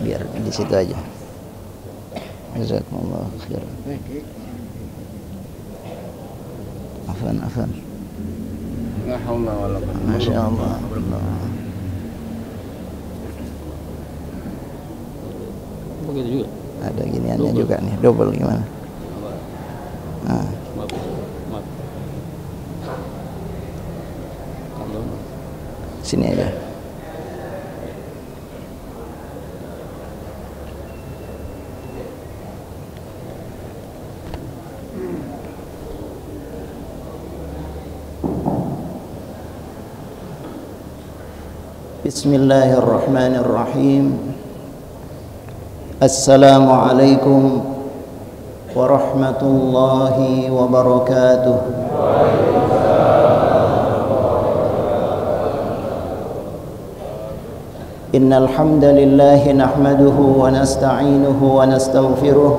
biar di situ aja. Jazakumullah khair. Afan. La haula wala quwwata. Masyaallah. Begitu juga. Ada giniannya juga nih, double gimana? Nah. Maaf. Sini aja. Bismillahirrahmanirrahim. Assalamualaikum warahmatullahi wabarakatuh. Innal hamdalillah nahmaduhu wa nasta'inuhu wa nastaghfiruh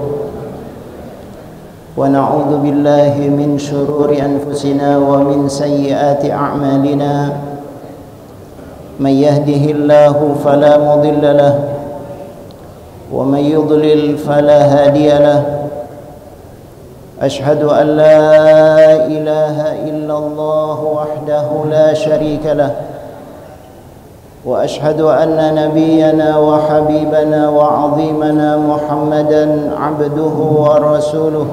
wa na'udzu billahi min shururi anfusina wa min sayyiati a'malina. Man yahdihillahu fala mudilla lahu ومن يضلل فلا هادي له أشهد أن لا إله إلا الله وحده لا شريك له وأشهد أن نبينا وحبيبنا وعظيمنا محمدا عبده ورسوله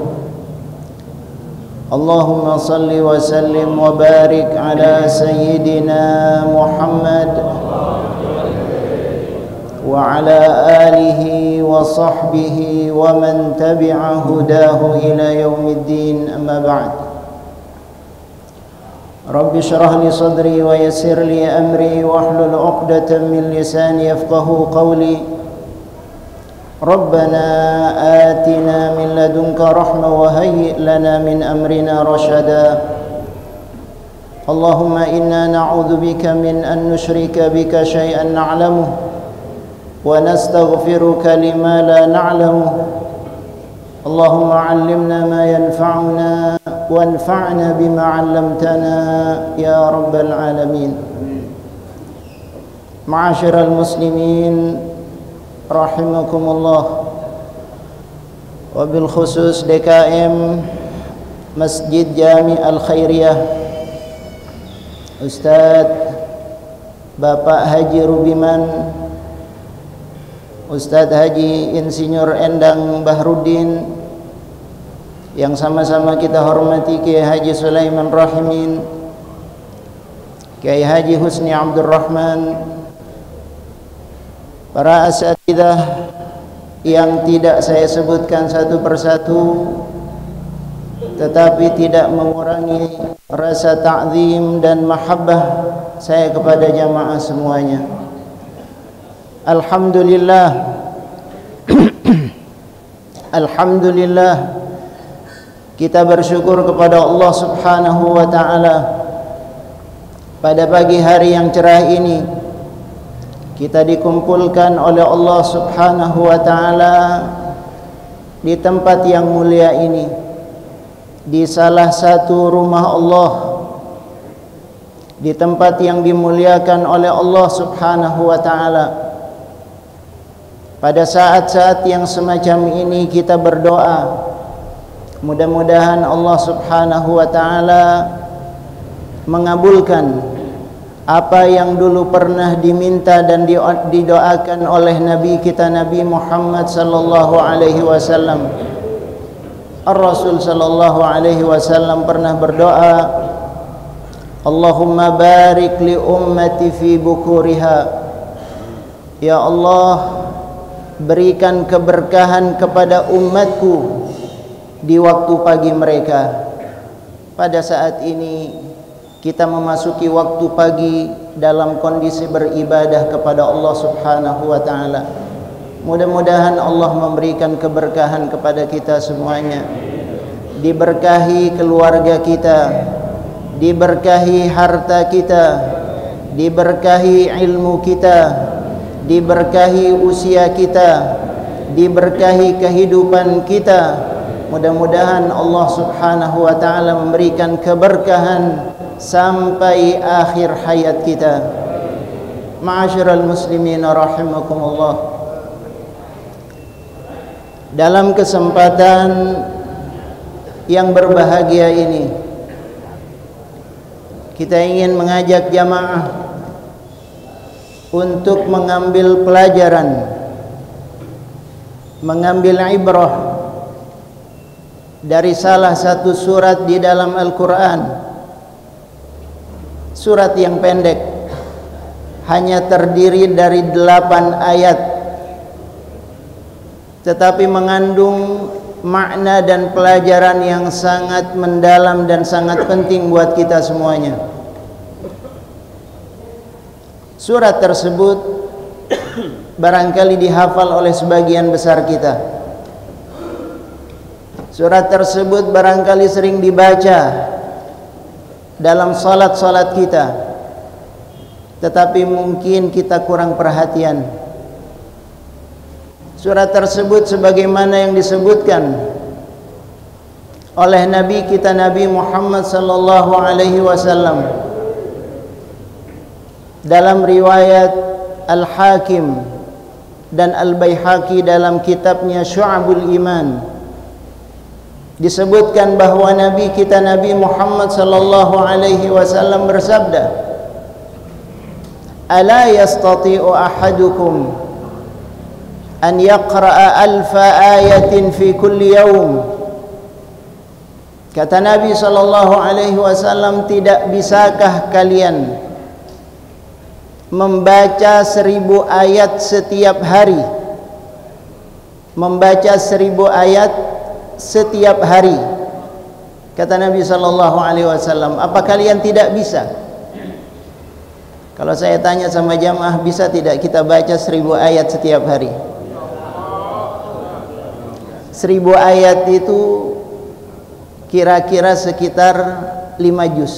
اللهم صل وسلم وبارك على سيدنا محمد وعلى آله وصحبه ومن تبع هداه إلى يوم الدين أما بعد رب اشرح لي صدري ويسر لي أمري واحلل عقدة من لساني يفقه قولي ربنا آتنا من لدنك رحمة وهيئ لنا من أمرنا رشدا اللهم إنا نعوذ بك من أن نشرك بك شيئا نعلمه ونستغفرك لما لا نعلمه اللهم علمنا ما ينفعنا وانفعنا بما علمتنا يا رب العالمين. Ma'asyiral muslimin rahimakumullah, wabil khusus DKM Masjid Jami Al Khairiyah, Ustadz Bapak Haji Rubiman, Ustadz Haji Insinyur Endang Bahrudin, yang sama-sama kita hormati Kiai Haji Sulaiman Rahimin, Kiai Haji Husni Abdul Rahman, para asatidzah yang tidak saya sebutkan satu persatu, tetapi tidak mengurangi rasa ta'zim dan mahabbah saya kepada jamaah semuanya. Alhamdulillah Alhamdulillah, kita bersyukur kepada Allah Subhanahu wa ta'ala. Pada pagi hari yang cerah ini kita dikumpulkan oleh Allah Subhanahu wa ta'ala di tempat yang mulia ini, di salah satu rumah Allah, di tempat yang dimuliakan oleh Allah Subhanahu wa ta'ala. Pada saat-saat yang semacam ini kita berdoa, mudah-mudahan Allah Subhanahu wa ta'ala mengabulkan apa yang dulu pernah diminta dan didoakan oleh Nabi kita Nabi Muhammad sallallahu alaihi wasallam. Ar-Rasul sallallahu alaihi wasallam pernah berdoa, Allahumma barik li ummati fi bukuriha. Ya Allah, berikan keberkahan kepada umatku di waktu pagi mereka. Pada saat ini kita memasuki waktu pagi dalam kondisi beribadah kepada Allah Subhanahu wa ta'ala. Mudah-mudahan Allah memberikan keberkahan kepada kita semuanya, diberkahi keluarga kita, diberkahi harta kita, diberkahi ilmu kita, diberkahi usia kita, diberkahi kehidupan kita. Mudah-mudahan Allah Subhanahu wa ta'ala memberikan keberkahan sampai akhir hayat kita. Ma'asyiral muslimin rahimakumullah. Dalam kesempatan yang berbahagia ini, kita ingin mengajak jamaah untuk mengambil pelajaran, mengambil ibrah dari salah satu surat di dalam Al-Quran. Surat yang pendek, hanya terdiri dari 8 ayat, tetapi mengandung makna dan pelajaran yang sangat mendalam dan sangat penting buat kita semuanya. Surat tersebut barangkali dihafal oleh sebagian besar kita. Surat tersebut barangkali sering dibaca dalam salat-salat kita, tetapi mungkin kita kurang perhatian. Surat tersebut sebagaimana yang disebutkan oleh Nabi kita Nabi Muhammad sallallahu alaihi wasallam dalam riwayat Al-Hakim dan Al-Baihaqi dalam kitabnya Syu'abul Iman, disebutkan bahwa Nabi kita Nabi Muhammad sallallahu alaihi wasallam bersabda, "Ala yastati'u ahadukum an yaqra'a alfa ayatin fi kulli yawm." Kata Nabi sallallahu alaihi wasallam, tidak bisakah kalian membaca 1000 ayat setiap hari? Membaca 1000 ayat setiap hari. Kata Nabi sallallahu alaihi wasallam, apa kalian tidak bisa? Kalau saya tanya sama jamaah, bisa tidak kita baca 1000 ayat setiap hari? 1000 ayat itu kira-kira sekitar 5 juz.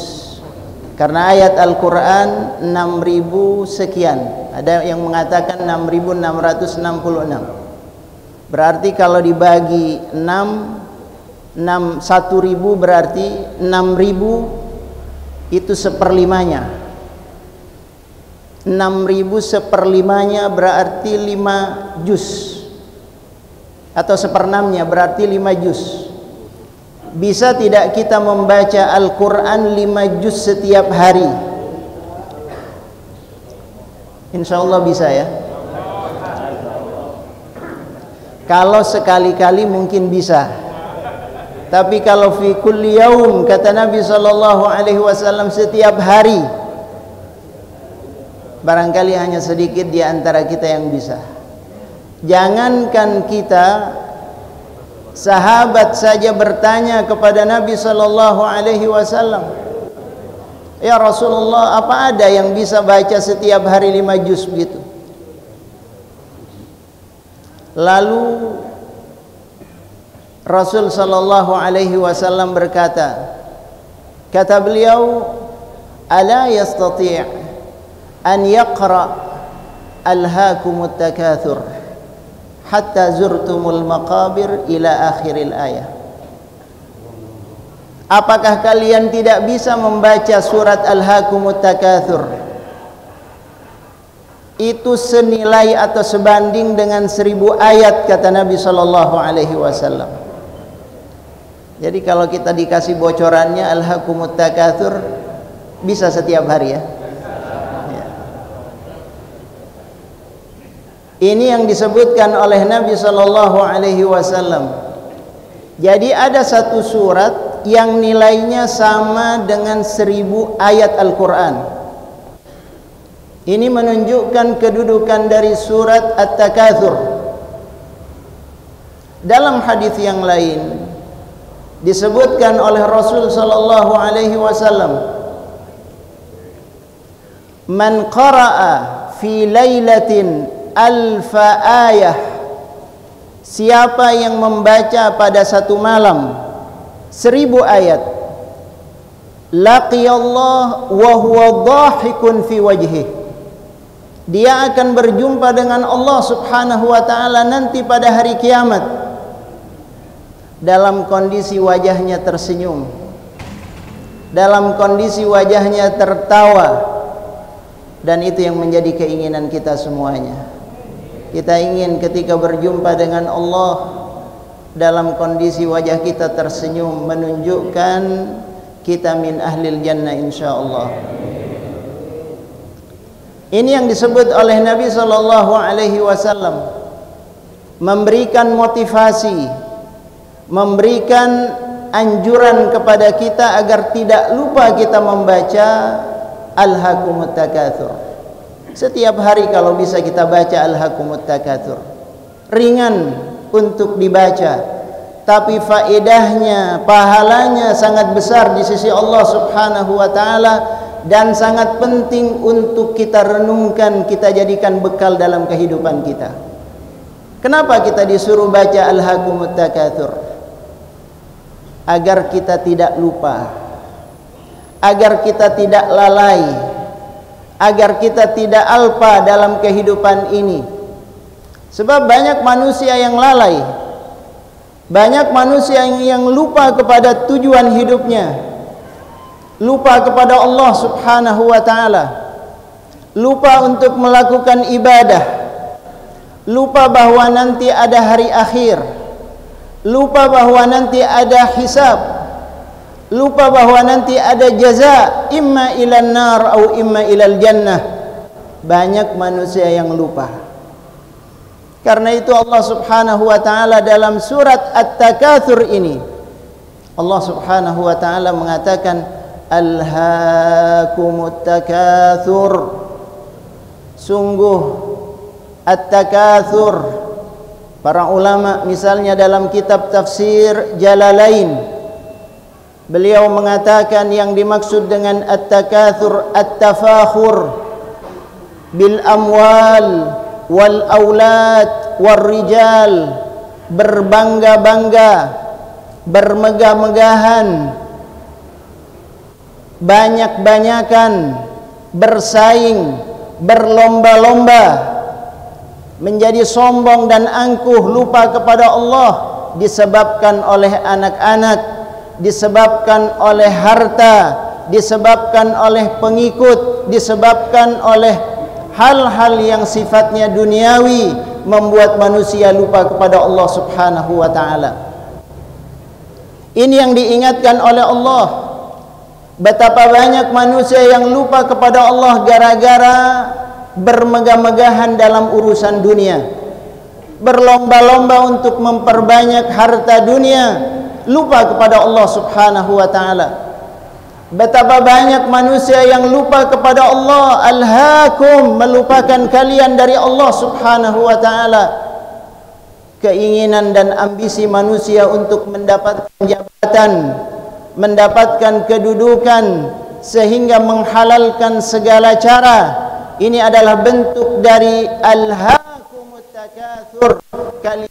Karena ayat Al-Quran 6.000 sekian. Ada yang mengatakan 6.666. Berarti kalau dibagi 1.000 berarti 6.000 itu seperlimanya. 6.000 seperlimanya berarti 5 juz, atau seperenamnya berarti 5 juz. Bisa tidak kita membaca Al-Quran 5 juz setiap hari? Insya Allah bisa ya. Kalau sekali-kali mungkin bisa, tapi kalau fi kulli yaum, kata Nabi sallallahu alaihi wasallam, setiap hari, barangkali hanya sedikit di antara kita yang bisa. Jangankan kita, sahabat saja bertanya kepada Nabi sallallahu alaihi wasallam, "Ya Rasulullah, apa ada yang bisa baca setiap hari 5 juz begitu?" Lalu Rasul sallallahu alaihi wasallam berkata, kata beliau, "Ala yastati' an yaqra alhaakumut takatsur hatta zurtumul maqabir ila akhiril ayah." Apakah kalian tidak bisa membaca surat Alhaakumut Takatsur? Itu senilai atau sebanding dengan 1000 ayat, kata Nabi sallallahu alaihi wasallam. Jadi kalau kita dikasih bocorannya Alhaakumut Takatsur, bisa setiap hari ya. Ini yang disebutkan oleh Nabi sallallahu alaihi wasallam. Jadi ada satu surat yang nilainya sama dengan 1000 ayat Al-Quran. Ini menunjukkan kedudukan dari surat At-Takatsur. Dalam hadis yang lain disebutkan oleh Rasul sallallahu alaihi wasallam, "Man qara'a fi lailatin alfa ayah," siapa yang membaca pada satu malam 1000 ayat, laqiyallah wa huwa dhahikun fi wajhihi, dia akan berjumpa dengan Allah subhanahu wa ta'ala nanti pada hari kiamat dalam kondisi wajahnya tersenyum, dalam kondisi wajahnya tertawa, Dan itu yang menjadi keinginan kita semuanya. Kita ingin ketika berjumpa dengan Allah dalam kondisi wajah kita tersenyum, menunjukkan kita min ahlil jannah insyaallah. Ini yang disebut oleh Nabi sallallahu alaihi wasallam, memberikan motivasi, memberikan anjuran kepada kita agar tidak lupa kita membaca Alhaakumut Takatsur. Setiap hari kalau bisa kita baca Alhaakumut Takatsur. Ringan untuk dibaca, tapi faedahnya, pahalanya sangat besar di sisi Allah Subhanahu wa taala dan sangat penting untuk kita renungkan, kita jadikan bekal dalam kehidupan kita. Kenapa kita disuruh baca Alhaakumut Takatsur? Agar kita tidak lupa, agar kita tidak lalai, agar kita tidak alpa dalam kehidupan ini. Sebab banyak manusia yang lalai, banyak manusia yang lupa kepada tujuan hidupnya, lupa kepada Allah Subhanahu wa taala, lupa untuk melakukan ibadah, lupa bahwa nanti ada hari akhir, lupa bahwa nanti ada hisab, lupa bahwa nanti ada jaza, imma ilan nar atau imma ilal jannah. Banyak manusia yang lupa. Karena itu Allah Subhanahu wa taala dalam surat At-Takatsur ini, Allah Subhanahu wa taala mengatakan Alhaakumut Takatsur. Sungguh At-Takatsur, para ulama misalnya dalam kitab tafsir Jalalain, beliau mengatakan yang dimaksud dengan At-Takatsur at-tafakhur bil amwal wal aulad wal rijal, berbangga-bangga, bermegah-megahan, banyak-banyakan, bersaing, berlomba-lomba, menjadi sombong dan angkuh, lupa kepada Allah, disebabkan oleh anak-anak, disebabkan oleh harta, disebabkan oleh pengikut, disebabkan oleh hal-hal yang sifatnya duniawi, membuat manusia lupa kepada Allah Subhanahu wa taala. Ini yang diingatkan oleh Allah. Betapa banyak manusia yang lupa kepada Allah gara-gara bermegah-megahan dalam urusan dunia, berlomba-lomba untuk memperbanyak harta dunia, lupa kepada Allah Subhanahu wa taala. Betapa banyak manusia yang lupa kepada Allah, alhaakum, melupakan kalian dari Allah Subhanahu wa taala. Keinginan dan ambisi manusia untuk mendapatkan jabatan, mendapatkan kedudukan, sehingga menghalalkan segala cara. Ini adalah bentuk dari alhaakumut takatsur, kalian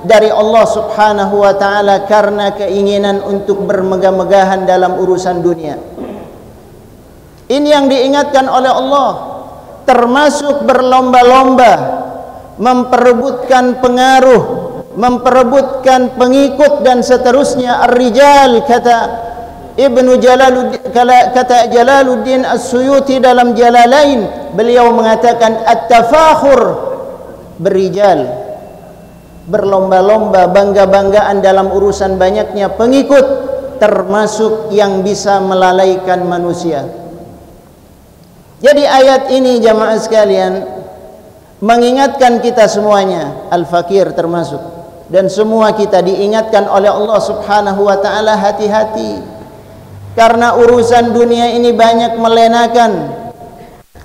dari Allah Subhanahu wa taala karena keinginan untuk bermegah-megahan dalam urusan dunia. Ini yang diingatkan oleh Allah, termasuk berlomba-lomba, memperebutkan pengaruh, memperebutkan pengikut dan seterusnya. Ar-rijal, kata Jalaluddin As-Suyuti dalam Jalalain, beliau mengatakan at-tafakhur berrijal, berlomba-lomba, bangga-banggaan dalam urusan banyaknya pengikut, termasuk yang bisa melalaikan manusia. Jadi ayat ini jamaah sekalian mengingatkan kita semuanya, al-fakir termasuk, dan semua kita diingatkan oleh Allah Subhanahu wa taala, hati-hati, karena urusan dunia ini banyak melenakan,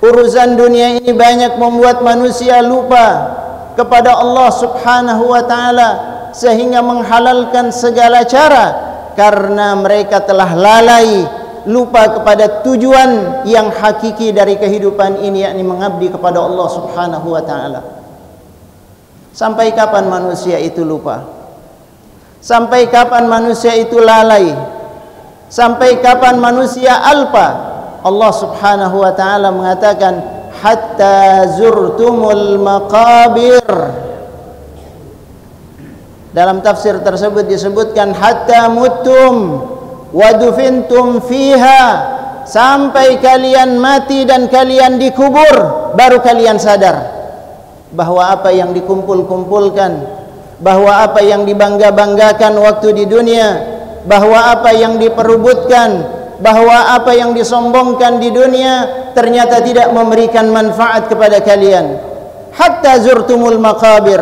urusan dunia ini banyak membuat manusia lupa kepada Allah Subhanahu wa taala, sehingga menghalalkan segala cara karena mereka telah lalai, lupa kepada tujuan yang hakiki dari kehidupan ini, yakni mengabdi kepada Allah Subhanahu wa taala. Sampai kapan manusia itu lupa? Sampai kapan manusia itu lalai? Sampai kapan manusia alpa? Allah Subhanahu wa taala mengatakan hatta zurtumul maqabir. Dalam tafsir tersebut disebutkan hatta mutum wa dufintum fiha, sampai kalian mati dan kalian dikubur, baru kalian sadar bahwa apa yang dikumpul-kumpulkan, bahwa apa yang dibangga-banggakan waktu di dunia, bahwa apa yang diperubutkan, bahwa apa yang disombongkan di dunia ternyata tidak memberikan manfaat kepada kalian. Hatta zurtumul maqabir,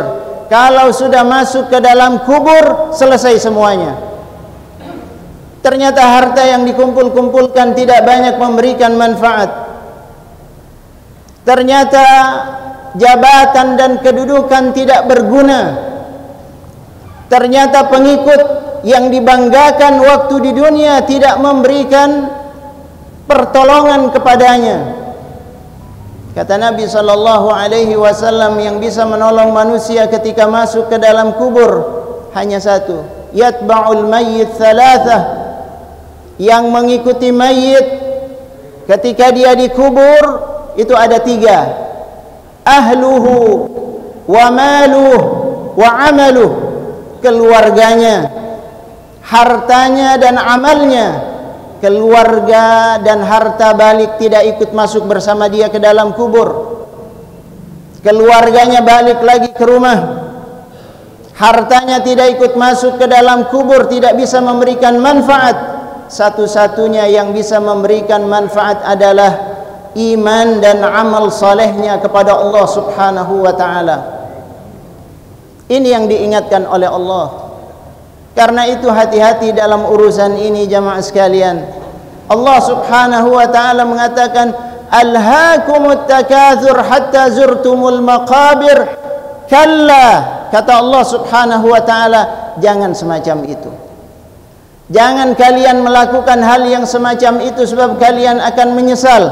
kalau sudah masuk ke dalam kubur selesai semuanya. Ternyata harta yang dikumpul-kumpulkan tidak banyak memberikan manfaat. Ternyata jabatan dan kedudukan tidak berguna. Ternyata pengikut yang dibanggakan waktu di dunia tidak memberikan pertolongan kepadanya. Kata Nabi SAW, yang bisa menolong manusia ketika masuk ke dalam kubur hanya satu, yatba'ul mayyit thalathah, yang mengikuti mayit ketika dia dikubur itu ada tiga, ahluhu wa maluh wa amaluh, keluarganya, hartanya dan amalnya. Keluarga dan harta balik tidak ikut masuk bersama dia ke dalam kubur. Keluarganya balik lagi ke rumah. Hartanya tidak ikut masuk ke dalam kubur, tidak bisa memberikan manfaat. Satu-satunya yang bisa memberikan manfaat adalah iman dan amal salehnya kepada Allah Subhanahu wa ta'ala. Ini yang diingatkan oleh Allah. Karena itu hati-hati dalam urusan ini jamaah sekalian. Allah Subhanahu wa ta'ala mengatakan, alhaakumut takatsur hatta zurtumul maqabir. Kalla, kata Allah Subhanahu wa ta'ala, jangan semacam itu. Jangan kalian melakukan hal yang semacam itu, sebab kalian akan menyesal.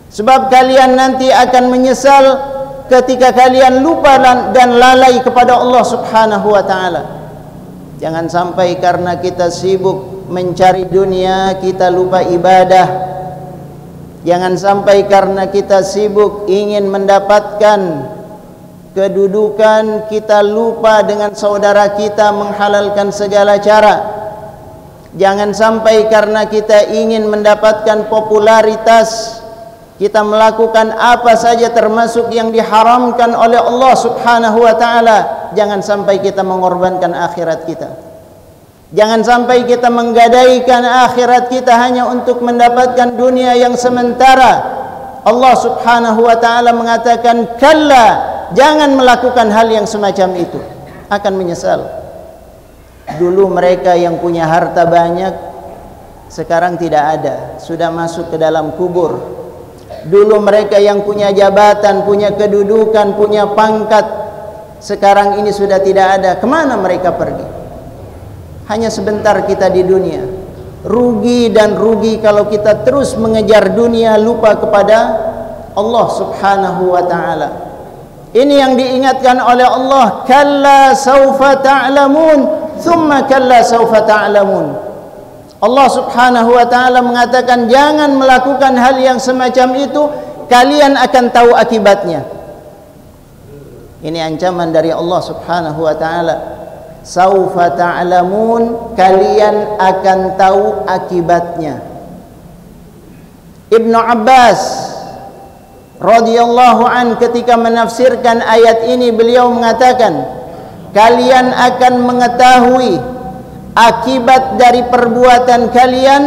Sebab kalian nanti akan menyesal ketika kalian lupa dan lalai kepada Allah Subhanahu wa ta'ala. Jangan sampai karena kita sibuk mencari dunia kita lupa ibadah. Jangan sampai karena kita sibuk ingin mendapatkan kedudukan kita lupa dengan saudara kita menghalalkan segala cara. Jangan sampai karena kita ingin mendapatkan popularitas kita melakukan apa saja termasuk yang diharamkan oleh Allah Subhanahu wa ta'ala. Jangan sampai kita mengorbankan akhirat kita. Jangan sampai kita menggadaikan akhirat kita hanya untuk mendapatkan dunia yang sementara. Allah Subhanahu wa ta'ala mengatakan, kalla, jangan melakukan hal yang semacam itu, akan menyesal. Dulu mereka yang punya harta banyak, sekarang tidak ada, sudah masuk ke dalam kubur. Dulu mereka yang punya jabatan, punya kedudukan, punya pangkat, sekarang ini sudah tidak ada. Kemana mereka pergi? Hanya sebentar kita di dunia. Rugi dan rugi kalau kita terus mengejar dunia, lupa kepada Allah Subhanahu wa ta'ala. Ini yang diingatkan oleh Allah, kalla saufa ta'lamun, thumma kalla saufa ta'lamun. Allah Subhanahu wa ta'ala mengatakan, jangan melakukan hal yang semacam itu, kalian akan tahu akibatnya. Ini ancaman dari Allah Subhanahu wa ta'ala. Saufa ta'lamun, kalian akan tahu akibatnya. Ibnu Abbas radhiyallahu an ketika menafsirkan ayat ini, beliau mengatakan, kalian akan mengetahui akibat dari perbuatan kalian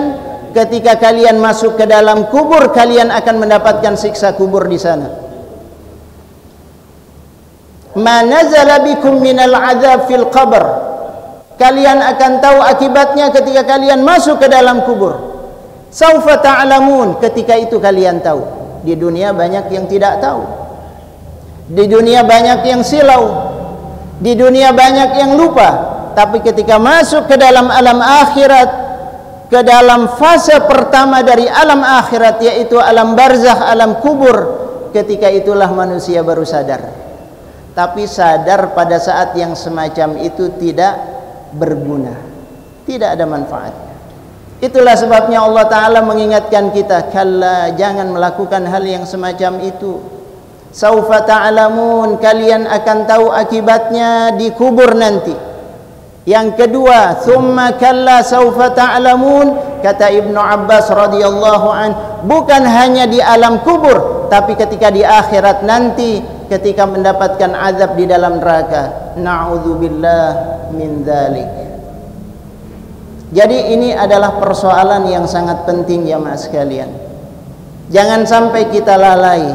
ketika kalian masuk ke dalam kubur. Kalian akan mendapatkan siksa kubur di sana. Ma nazala bikum minal azab fil qabr, kalian akan tahu akibatnya ketika kalian masuk ke dalam kubur. Saufa ta'lamun, ketika itu kalian tahu. Di dunia banyak yang tidak tahu. Di dunia banyak yang silau. Di dunia banyak yang lupa. Tapi ketika masuk ke dalam alam akhirat, ke dalam fase pertama dari alam akhirat, yaitu alam barzakh, alam kubur, ketika itulah manusia baru sadar. Tapi sadar pada saat yang semacam itu tidak berguna, tidak ada manfaatnya. Itulah sebabnya Allah Ta'ala mengingatkan kita, kalla, jangan melakukan hal yang semacam itu. Saufa ta'lamun, kalian akan tahu akibatnya di kubur nanti. Yang kedua, thumma kalla saufa ta'lamun, kata Ibnu Abbas radhiyallahu an, bukan hanya di alam kubur, tapi ketika di akhirat nanti, ketika mendapatkan azab di dalam neraka. Na'udzubillah min dzalik. Jadi ini adalah persoalan yang sangat penting jamaah sekalian. Jangan sampai kita lalai,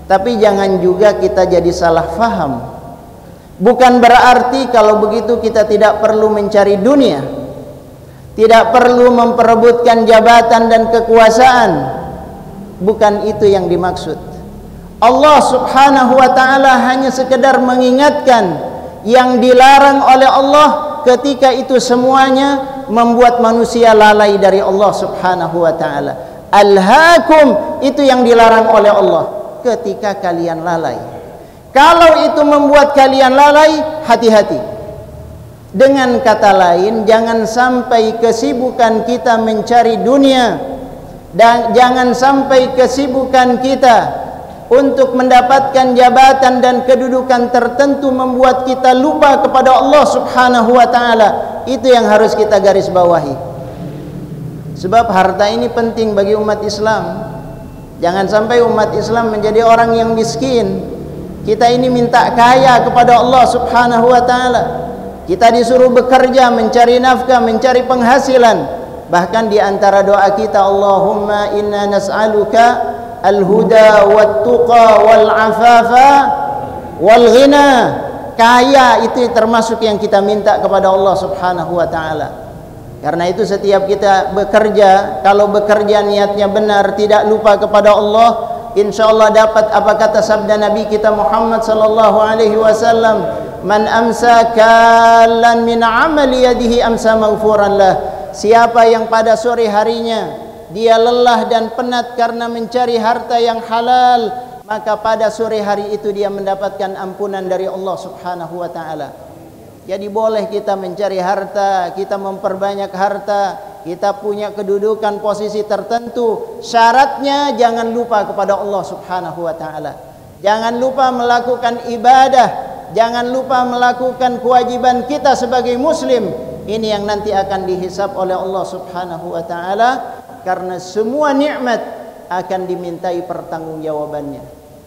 tapi jangan juga kita jadi salah faham. Bukan berarti kalau begitu kita tidak perlu mencari dunia, tidak perlu memperebutkan jabatan dan kekuasaan. Bukan itu yang dimaksud. Allah subhanahu wa ta'ala hanya sekedar mengingatkan yang dilarang oleh Allah, ketika itu semuanya membuat manusia lalai dari Allah subhanahu wa ta'ala. Alhaakum, itu yang dilarang oleh Allah, ketika kalian lalai. Kalau itu membuat kalian lalai, hati-hati. Dengan kata lain, jangan sampai kesibukan kita mencari dunia, dan jangan sampai kesibukan kita untuk mendapatkan jabatan dan kedudukan tertentu membuat kita lupa kepada Allah subhanahu wa ta'ala. Itu yang harus kita garis bawahi. Sebab harta ini penting bagi umat Islam. Jangan sampai umat Islam menjadi orang yang miskin. Kita ini minta kaya kepada Allah subhanahu wa ta'ala. Kita disuruh bekerja, mencari nafkah, mencari penghasilan. Bahkan di antara doa kita, Allahumma inna nas'aluka al-huda wat-tuqa wal-afafa wal-ghina. Kaya itu termasuk yang kita minta kepada Allah subhanahu wa ta'ala. Karena itu setiap kita bekerja, kalau bekerja niatnya benar, tidak lupa kepada Allah, insyaallah dapat apa kata sabda Nabi kita Muhammad sallallahu alaihi wasallam, man amsa kallan min amali yadihi amsa maghfuran lah. Siapa yang pada sore harinya dia lelah dan penat karena mencari harta yang halal, maka pada sore hari itu dia mendapatkan ampunan dari Allah subhanahu wa ta'ala. Jadi boleh kita mencari harta, kita memperbanyak harta, kita punya kedudukan posisi tertentu. Syaratnya jangan lupa kepada Allah subhanahu wa ta'ala. Jangan lupa melakukan ibadah, jangan lupa melakukan kewajiban kita sebagai muslim. Ini yang nanti akan dihisab oleh Allah subhanahu wa ta'ala. Karena semua nikmat akan dimintai pertanggungjawabannya.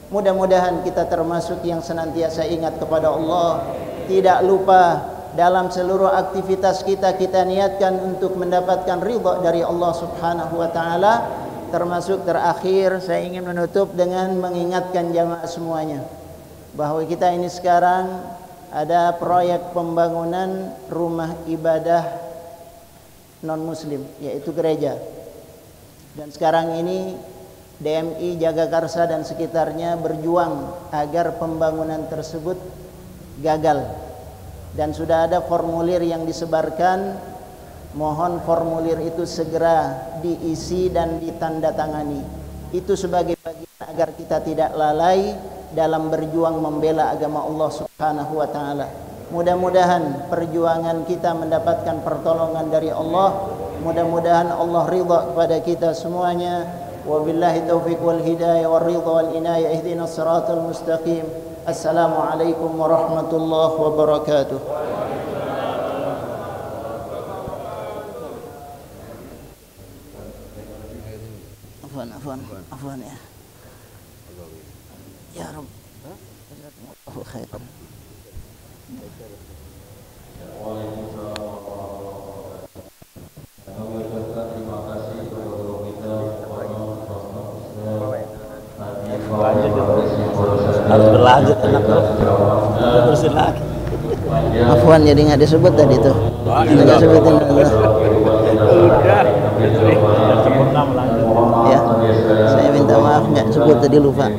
Mudah-mudahan kita termasuk yang senantiasa ingat kepada Allah, tidak lupa dalam seluruh aktivitas kita, kita niatkan untuk mendapatkan ridha dari Allah subhanahu wa ta'ala. Termasuk terakhir saya ingin menutup dengan mengingatkan jamaah semuanya bahwa kita ini sekarang ada proyek pembangunan rumah ibadah non-muslim, yaitu gereja. Dan sekarang ini DMI Jagakarsa dan sekitarnya berjuang agar pembangunan tersebut gagal. Dan sudah ada formulir yang disebarkan. Mohon formulir itu segera diisi dan ditandatangani. Itu sebagai bagian agar kita tidak lalai dalam berjuang membela agama Allah subhanahu wa ta'ala. Mudah-mudahan perjuangan kita mendapatkan pertolongan dari Allah. Mudah-mudahan Allah ridha kepada kita semuanya. Wabillahi taufiq wal hidayah wal ridha wal inayah, ihdinas siratal mustaqim. Assalamualaikum warahmatullahi wabarakatuh. Afwan ya. Ya Rabb. Jazakumullahu khairan. Harus berlanjut enak tuh. Terusin lagi. Afwan jadi nggak disebut tadi tuh. Nggak sebutin dulu. Udah sempurna melanjut. Ya, saya minta maaf nggak sebut tadi, lupa.